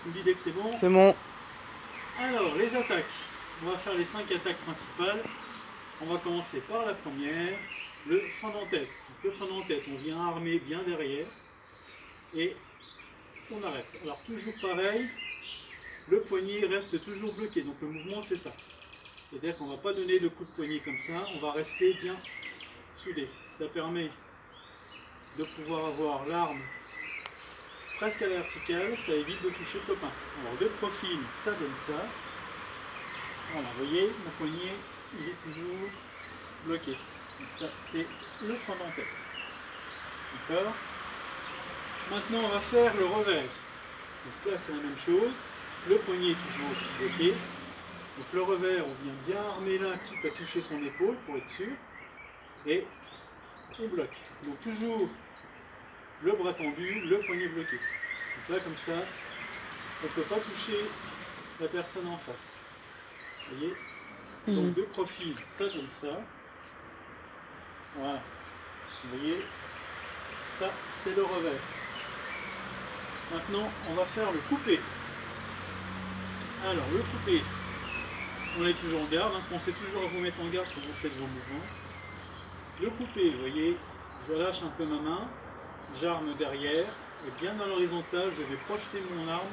Tu me dis dès que c'est bon. C'est bon. Alors, les attaques. On va faire les 5 attaques principales. On va commencer par la première, le fend en tête. Donc, le fend en tête, on vient armer bien derrière et on arrête. Alors, toujours pareil, le poignet reste toujours bloqué. Donc, le mouvement, c'est ça. C'est-à-dire qu'on ne va pas donner le coup de poignet comme ça, on va rester bien soudé. Ça permet de pouvoir avoir l'arme presque à la verticale, ça évite de toucher le copain. Alors, de profil, ça donne ça. Voilà, vous voyez, mon poignet, il est toujours bloqué. Donc ça, c'est le fond en tête. D'accord. Maintenant, on va faire le revers. Donc là, c'est la même chose. Le poignet est toujours bloqué. Donc le revers, on vient bien armer là, quitte à toucher son épaule pour être sûr. Et on bloque. Donc toujours le bras tendu, le poignet bloqué. Donc là, comme ça, on ne peut pas toucher la personne en face. Vous voyez. Donc de profil, ça donne ça. Voilà. Vous voyez, ça c'est le revers. Maintenant, on va faire le coupé. Alors, le coupé, on est toujours en garde. Hein. Pensez toujours à vous mettre en garde quand vous faites vos mouvements. Le coupé, vous voyez, je lâche un peu ma main, j'arme derrière, et bien dans l'horizontale, je vais projeter mon arme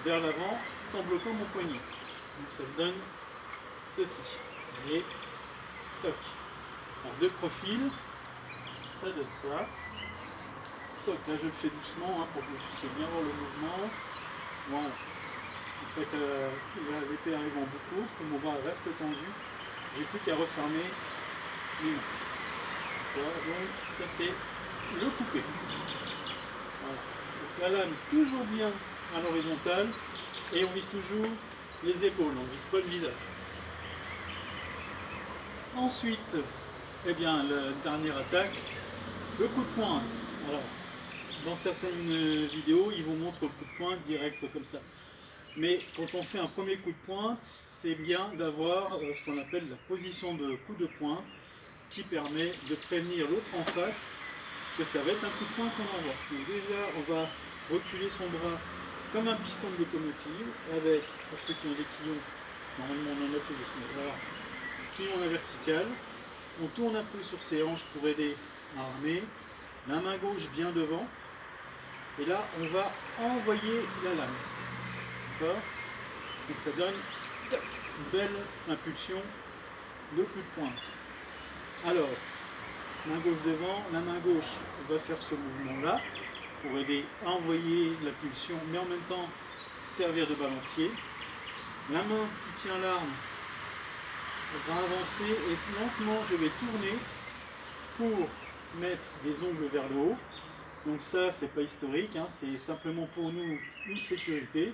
vers l'avant tout en bloquant mon poignet. Donc ça me donne ceci. Vous voyez, toc. Alors, de profil, ça donne ça. Toc, là je le fais doucement hein, pour que vous puissiez bien voir le mouvement. Voilà. En fait, l'épée arrive en bouclou, ce que mon bras reste tendu. J'ai plus qu'à refermer les mains. Voilà, donc ça c'est le coupé. Voilà. Donc la lame toujours bien à l'horizontale et on vise toujours les épaules, on ne vise pas le visage. Ensuite, eh bien, la dernière attaque, le coup de pointe. Alors, dans certaines vidéos, ils vous montrent le coup de pointe direct comme ça. Mais quand on fait un premier coup de pointe, c'est bien d'avoir ce qu'on appelle la position de coup de pointe qui permet de prévenir l'autre en face que ça va être un coup de pointe qu'on envoie. Donc déjà, on va reculer son bras comme un piston de locomotive avec, pour ceux qui ont des clients, normalement on en a tous, voilà, client à la verticale. On tourne un peu sur ses hanches pour aider à armer. La main gauche bien devant. Et là, on va envoyer la lame. D'accord. Donc ça donne une belle impulsion de coup de pointe. Alors, main gauche devant, la main gauche va faire ce mouvement-là pour aider à envoyer la pulsion, mais en même temps servir de balancier. La main qui tient l'arme va avancer et lentement je vais tourner pour mettre les ongles vers le haut. Donc ça, c'est pas historique, hein, c'est simplement pour nous une sécurité.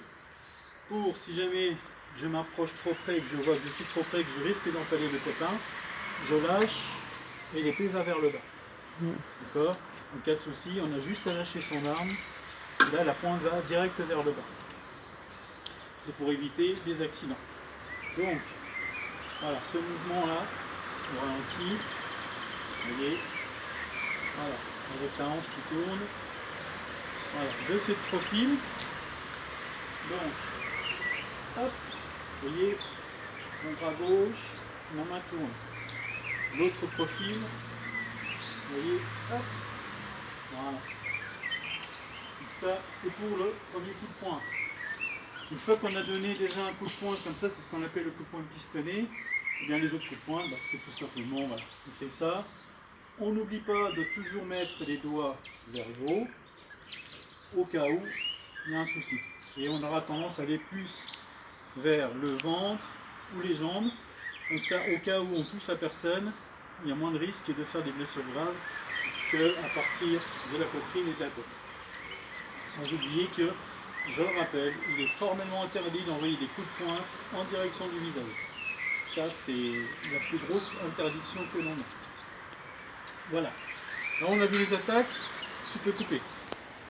Pour si jamais je m'approche trop près et que je vois que je suis trop près et que je risque d'empaler le copain, je lâche et l'épée va vers le bas. D'accord. En cas de souci, on a juste à lâcher son arme. Et là, la pointe va direct vers le bas. C'est pour éviter des accidents. Donc, voilà, ce mouvement-là, on ralentit. Vous voyez, voilà, avec la hanche qui tourne. Voilà, je fais de profil. Donc, hop, vous voyez, mon bras gauche, ma main tourne. L'autre profil, vous voyez, hop, voilà. Donc ça, c'est pour le premier coup de pointe. Une fois qu'on a donné déjà un coup de pointe comme ça, c'est ce qu'on appelle le coup de pointe pistonné. Et bien les autres coups de pointe, c'est tout simplement, voilà, on fait ça. On n'oublie pas de toujours mettre les doigts vers le haut, au cas où il y a un souci. Et on aura tendance à aller plus vers le ventre ou les jambes. Comme ça, au cas où on touche la personne, il y a moins de risque de faire des blessures graves qu'à partir de la poitrine et de la tête. Sans oublier que, je le rappelle, il est formellement interdit d'envoyer des coups de pointe en direction du visage. Ça, c'est la plus grosse interdiction que l'on a. Voilà. Alors, on a vu les attaques, tu peux couper.